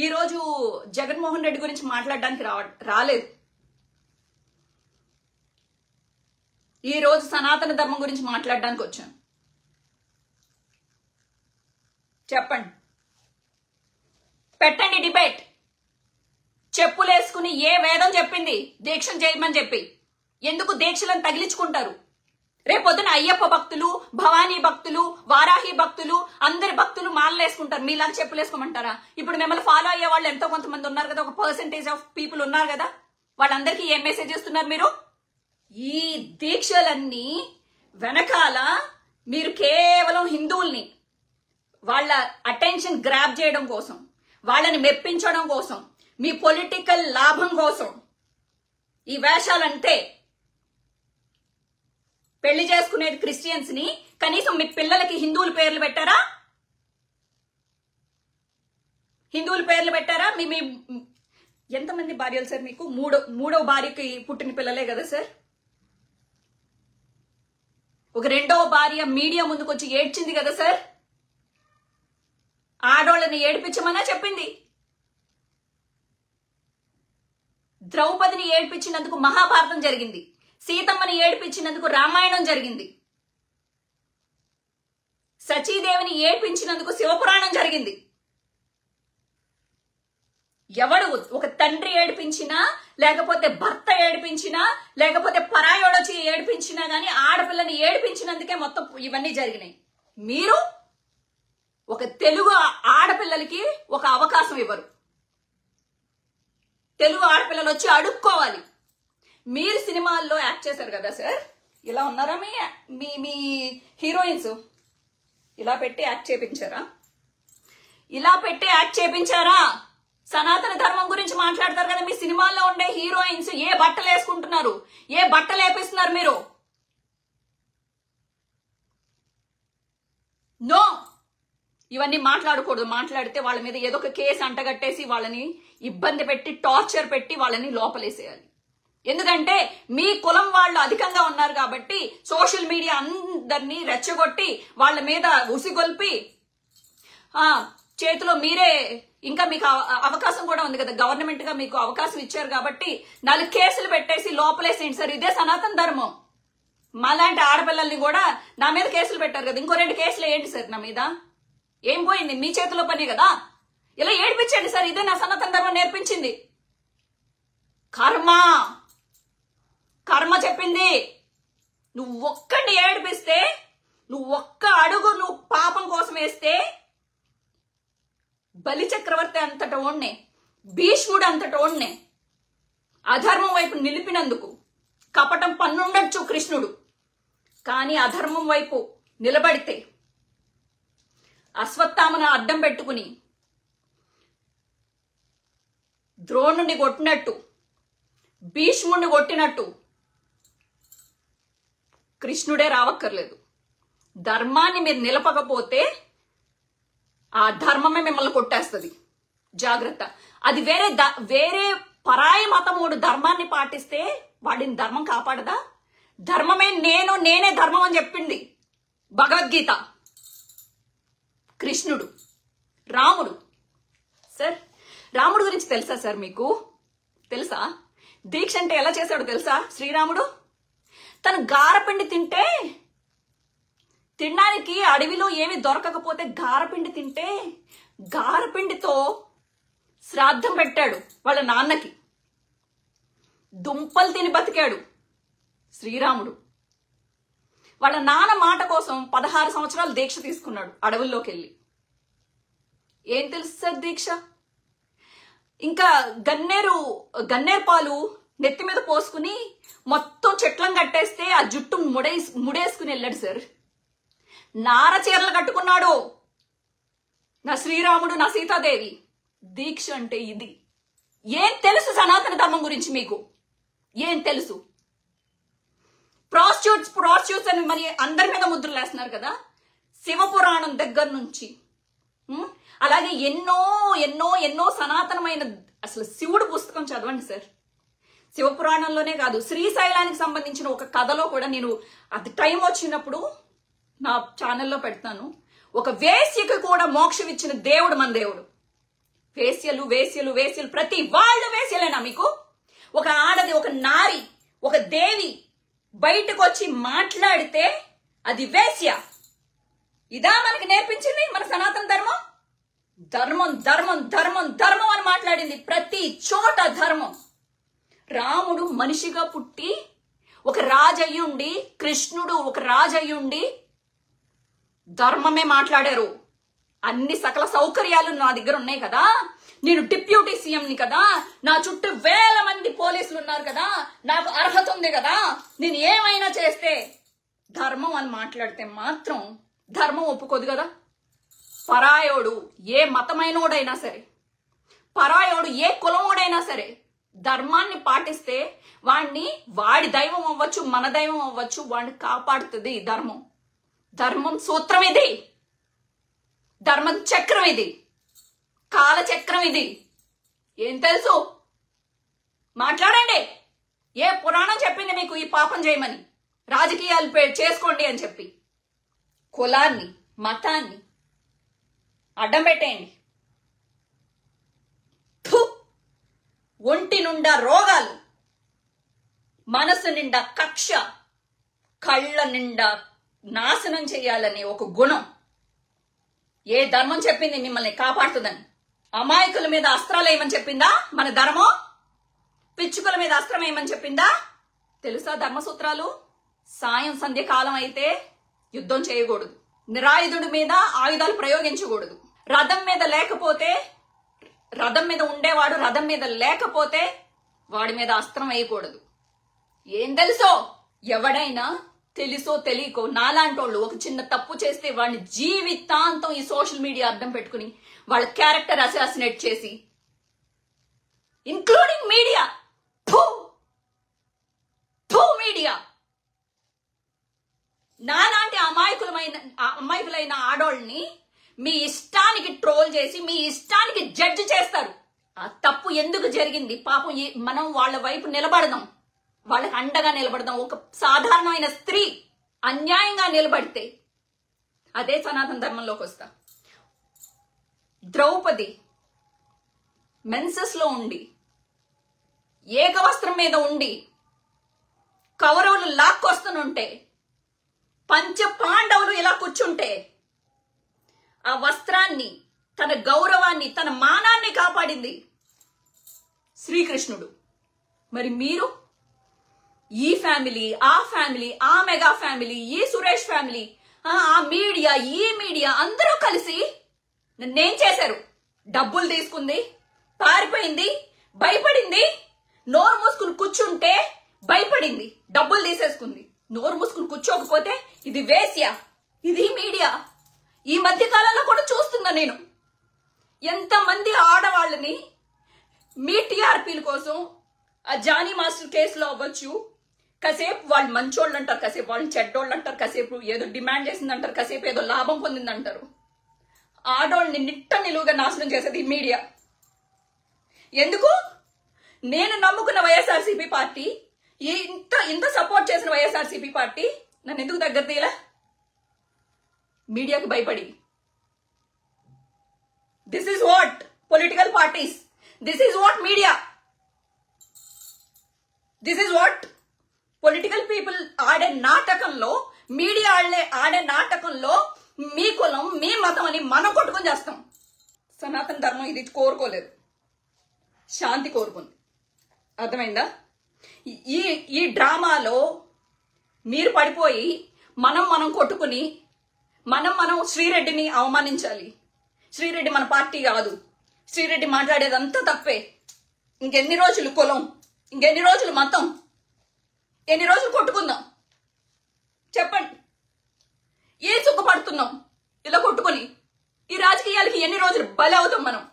ఈ రోజు జగన్మోహన్ రెడ్డి గురించి మాట్లాడడానికి రాలేదు. ఈ రోజు సనాతన ధర్మం గురించి మాట్లాడడానికి వచ్చాను. చెప్పండి, పెట్టండి డిబేట్. చెప్పులేసుకుని ఏ వేదం చెప్పింది దీక్షలు చేయమని చెప్పి? ఎందుకు దీక్షలను తగిలించుకుంటారు? రేపొద్దున అయ్యప్ప భక్తులు, భవానీ భక్తులు, వారాహి భక్తులు, అందరి భక్తులు మాలలేసుకుంటారు. మీలాగా చెప్పులేసుకోమంటారా? ఇప్పుడు మిమ్మల్ని ఫాలో అయ్యే వాళ్ళు ఎంతో కొంతమంది ఉన్నారు కదా, ఒక పర్సెంటేజ్ ఆఫ్ పీపుల్ ఉన్నారు కదా, వాళ్ళందరికీ ఏం మెసేజ్ ఇస్తున్నారు మీరు? ఈ దీక్షలన్నీ వెనకాల మీరు కేవలం హిందువుల్ని వాళ్ళ అటెన్షన్ గ్రాబ్ చేయడం కోసం, వాళ్ళని మెప్పించడం కోసం, మీ పొలిటికల్ లాభం కోసం ఈ వేషాలంటే. పెళ్లి చేసుకునేది క్రిస్టియన్స్ ని, కనీసం మీ పిల్లలకి హిందువుల పేర్లు పెట్టారా? హిందువుల పేర్లు పెట్టారా? మీ ఎంతమంది భార్యలు సార్ మీకు? మూడో భార్యకి పుట్టిన పిల్లలే కదా సార్. ఒక రెండవ భార్య మీడియా ముందుకు వచ్చి ఏడ్చింది కదా సార్. ఆడోళ్ళని ఏడిపించమన్నా చెప్పింది. ద్రౌపదిని ఏడిపించినందుకు మహాభారతం జరిగింది. సీతమ్మని ఏడిపించినందుకు రామాయణం జరిగింది. సచీదేవిని ఏడిపించినందుకు శివపురాణం జరిగింది. ఎవడు ఒక తండ్రి ఏడిపించినా, లేకపోతే భర్త ఏడిపించినా, లేకపోతే పరాయోడొచ్చి ఏడిపించినా గానీ ఆడపిల్లని ఏడిపించినందుకే మొత్తం ఇవన్నీ జరిగినాయి. మీరు ఒక తెలుగు ఆడపిల్లలకి ఒక అవకాశం ఇవ్వరు. తెలుగు ఆడపిల్లలు వచ్చి అడుక్కోవాలి. మీరు సినిమాల్లో యాక్ట్ చేశారు కదా సార్, ఇలా ఉన్నారా మీ హీరోయిన్స్? ఇలా పెట్టి యాక్ట్ చేపించారా? ఇలా పెట్టి యాక్ట్ చేపించారా? సనాతన ధర్మం గురించి మాట్లాడతారు కదా మీ సినిమాల్లో ఉండే హీరోయిన్స్. ఏ బట్టలు వేసుకుంటున్నారు? ఏ బట్టలు వేపిస్తున్నారు మీరు? నో, ఇవన్నీ మాట్లాడకూడదు. మాట్లాడితే వాళ్ళ మీద ఏదో ఒక కేసు అంటగట్టేసి వాళ్ళని ఇబ్బంది పెట్టి టార్చర్ పెట్టి వాళ్ళని లోపలేసేయాలి. ఎందుకంటే మీ కులం వాళ్ళు అధికంగా ఉన్నారు కాబట్టి సోషల్ మీడియా అందరినీ రెచ్చగొట్టి వాళ్ళ మీద ఉసిగొల్పి చేతిలో మీరే, ఇంకా మీకు అవకాశం కూడా ఉంది కదా, గవర్నమెంట్ గా మీకు అవకాశం ఇచ్చారు కాబట్టి 4 కేసులు పెట్టేసి లోపలేసేయండి సార్. ఇదే సనాతన ధర్మం. మాలాంటి ఆడపిల్లల్ని కూడా నా మీద కేసులు పెట్టారు కదా, ఇంకో 2 కేసులు ఏంటి సార్ నా మీద? ఏం పోయింది? మీ చేతిలో పని కదా. ఇలా ఏడిపించండి సార్. ఇదే నా సనాతన ధర్మం నేర్పించింది. కర్మ చెప్పింది. నువ్వు ఒక్కడిని ఏడిపిస్తే, నువ్వు ఒక్క అడుగు నువ్వు పాపం కోసం వేస్తే, బలి చక్రవర్తి అంతట ఓడ్నే, భీష్ముడు అంతట ఓడ్నే అధర్మం వైపు నిలిపినందుకు. కపటం పన్నుండొచ్చు కృష్ణుడు, కానీ అధర్మం వైపు నిలబడితే, అశ్వత్థామను అడ్డం పెట్టుకుని ద్రోణుడిని కొట్టినట్టు, భీష్ముడిని కొట్టినట్టు కృష్ణుడే రావక్కర్లేదు. ధర్మాన్ని మీరు నిలపకపోతే ఆ ధర్మమే మిమ్మల్ని కొట్టేస్తుంది. జాగ్రత్త. అది వేరే పరాయి మతముడు ధర్మాన్ని పాటిస్తే వాడిని ధర్మం కాపాడదా? ధర్మమే నేనే ధర్మం అని చెప్పింది భగవద్గీత. కృష్ణుడు, రాముడు. సార్, రాముడు గురించి తెలుసా సార్ మీకు? తెలుసా? దీక్ష అంటే ఎలా చేశాడు తెలుసా? శ్రీరాముడు తను గారపిండి తినడానికి అడవిలో ఏమి దొరకకపోతే గారపిండి తింటే గారపిండితో శ్రాద్ధం పెట్టాడు వాళ్ళ నాన్నకి. దుంపలు తిని బతికాడు శ్రీరాముడు. వాళ్ళ నాన్న మాట కోసం 16 సంవత్సరాలు దీక్ష తీసుకున్నాడు అడవుల్లోకి వెళ్ళి. ఏం తెలుసు సార్ దీక్ష? ఇంకా గన్నేరు పాలు నెత్తి మీద పోసుకుని మొత్తం చెట్లను కట్టేస్తే ఆ జుట్టు ముడేసుకుని వెళ్ళాడు సార్. నార చీరలు కట్టుకున్నాడు నా శ్రీరాముడు, నా సీతాదేవి. దీక్ష అంటే ఇది. ఏం తెలుసు సనాతన ధర్మం గురించి మీకు? ఏం తెలుసు? ప్రాస్టిట్యూట్స్ అని మరి అందరి మీద ముద్రలు వేస్తున్నారు కదా. శివపురాణం దగ్గర నుంచి అలాగే ఎన్నో ఎన్నో ఎన్నో సనాతనమైన, అసలు శివుడు పుస్తకం చదవండి సార్. శివపురాణంలోనే కాదు, శ్రీశైలానికి సంబంధించిన ఒక కథలో కూడా నేను అది టైం వచ్చినప్పుడు నా ఛానల్లో పెడతాను. ఒక వేశ్యకు కూడా మోక్షం ఇచ్చిన దేవుడు మన దేవుడు. వేశ్యలు వేశ్యలు వేశ్యలు ప్రతి వాళ్ళు వేశ్యలేనా మీకు? ఒక ఆడది, ఒక నారి, ఒక దేవి బయటకు వచ్చి మాట్లాడితే అది వేశ్య. ఇదా మనకి నేర్పించింది మన సనాతన ధర్మం? ధర్మం ధర్మం ధర్మం ధర్మం అని మాట్లాడింది. ప్రతి చోట ధర్మం. రాముడు మనిషిగా పుట్టి ఒక రాజయ్యుండి, కృష్ణుడు ఒక రాజయ్యుండి ధర్మమే మాట్లాడారు. అన్ని సకల సౌకర్యాలు నా దగ్గర ఉన్నాయి కదా, నేను డిప్యూటీ సీఎంని కదా, నా చుట్టూ వేల మంది పోలీసులు ఉన్నారు కదా, నాకు అర్హత ఉంది కదా, నేను ఏమైనా చేస్తే ధర్మం అని మాట్లాడితే మాత్రం ధర్మం ఒప్పుకోదు కదా. పరాయోడు ఏ మతమైనోడైనా సరే, పరాయోడు ఏ కులమోడైనా సరే ధర్మాన్ని పాటిస్తే వాడిని, వాడి దైవం అవ్వచ్చు, మన దైవం అవ్వచ్చు, వాడిని కాపాడుతుంది ధర్మం. ధర్మం సూత్రం ఇది, ధర్మం చక్రం ఇది, కాలచక్రం ఇది. ఏం తెలుసు? మాట్లాడండి. ఏ పురాణం చెప్పింది మీకు ఈ పాపం చేయమని, రాజకీయాలు చేసుకోండి అని చెప్పి? కులాన్ని, మతాన్ని అడ్డం పెట్టేయండి. ఒంటి నిండా రోగాలు, మనసు నిండా కక్ష, కళ్ళ నిండా నాశనం చేయాలనే ఒక గుణం. ఏ ధర్మం చెప్పింది మిమ్మల్ని కాపాడుతుందని? అమాయకుల మీద అస్త్రాలు వేయమని చెప్పిందా మన ధర్మం? పిచ్చుకల మీద అస్త్రం వేయమని చెప్పిందా? తెలుసా ధర్మసూత్రాలు? సాయం సంధ్య కాలం అయితే యుద్ధం చేయకూడదు, నిరాయుధుడి మీద ఆయుధాలు ప్రయోగించకూడదు, రథం మీద లేకపోతే, రథం మీద ఉండేవాడు రథం మీద లేకపోతే వాడి మీద అస్త్రం వేయకూడదు. ఏం తెలుసో? ఎవడైనా తెలుసో తెలియకో నాలాంటోళ్ళు ఒక చిన్న తప్పు చేస్తే వాడిని జీవితాంతం ఈ సోషల్ మీడియా అడ్డం పెట్టుకుని వాళ్ళ క్యారెక్టర్ అసాసినేట్ చేసి, ఇంక్లూడింగ్ మీడియా, మీడియా నాలాంటి అమాయకులైన ఆడోళ్ళని మీ ఇష్టానికి ట్రోల్ చేసి మీ ఇష్టానికి జడ్జి చేస్తారు. ఆ తప్పు ఎందుకు జరిగింది పాపం మనం వాళ్ళ వైపు నిలబడదాం, వాళ్ళకి అండగా నిలబడదాం. ఒక సాధారణమైన స్త్రీ అన్యాయంగా నిలబడితే అదే సనాతన ధర్మంలోకి వస్తా. ద్రౌపది మెన్సెస్ లో ఉండి, ఏకవస్త్రం మీద ఉండి కౌరవులు లాక్కొస్తుంటే, పంచ పాండవులు ఇలా కూర్చుంటే ఆ వస్త్రాన్ని, తన గౌరవాన్ని, తన మానాన్ని కాపాడింది శ్రీకృష్ణుడు. మరి మీరు ఈ ఫ్యామిలీ, ఆ ఫ్యామిలీ, ఆ మెగా ఫ్యామిలీ, ఈ సురేష్ ఫ్యామిలీ, ఆ మీడియా, ఈ మీడియా అందరూ కలిసి నన్నేం చేశారు? డబ్బులు తీసుకుంది, పారిపోయింది, భయపడింది. నోరు మూసుకుని కూర్చుంటే భయపడింది, డబ్బులు తీసేసుకుంది. నోరు మూసుకుని కూర్చోకపోతే ఇది వేశ్య, ఇది మీడియా. ఈ మధ్య కాలంలో కూడా చూస్తున్నా నేను ఎంతమంది ఆడవాళ్ళని మీ టీఆర్పీల కోసం ఆ జానీ మాస్టర్ కేసులో అవ్వచ్చు, కాసేపు వాళ్ళు మంచోళ్ళు అంటారు, కాసేపు వాళ్ళు చెడ్డోళ్ళు అంటారు, కాసేపు ఏదో డిమాండ్ చేసిందంటారు, కాసేపు ఏదో లాభం పొందిందంటారు. ఆడోళ్ళని నిట్ట నిలువుగా నాశనం చేసేది మీడియా. ఎందుకు? నేను నమ్ముకున్న వైఎస్ఆర్సీపీ పార్టీ, ఇంత సపోర్ట్ చేసిన వైఎస్ఆర్సీపీ పార్టీ నన్ను ఎందుకు దగ్గర తీయలే? మీడియాకి భయపడి. This is what political parties, this is what media, this is what political people ఆడే నాటకంలో, మీడియా ఆడే నాటకంలో మీ కులం, మీ మతం అని మనం కొట్టుకొని చేస్తాం. సనాతన ధర్మం ఇది కోరుకోలేదు, శాంతి కోరుకుంది. అర్థమైందా? ఈ డ్రామాలో మీరు పడిపోయి మనం కొట్టుకుని మనం శ్రీరెడ్డిని అవమానించాలి. శ్రీరెడ్డి మన పార్టీ కాదు, శ్రీరెడ్డి మాట్లాడేదంతా తప్పే. ఇంకెన్ని రోజులు కులం, ఇంకెన్ని రోజులు మతం, ఎన్ని రోజులు కొట్టుకుందాం చెప్పండి? ఏ సుఖపడుతున్నాం ఇలా కొట్టుకొని? ఈ రాజకీయాలకి ఎన్ని రోజులు బలి అవుతాం మనం?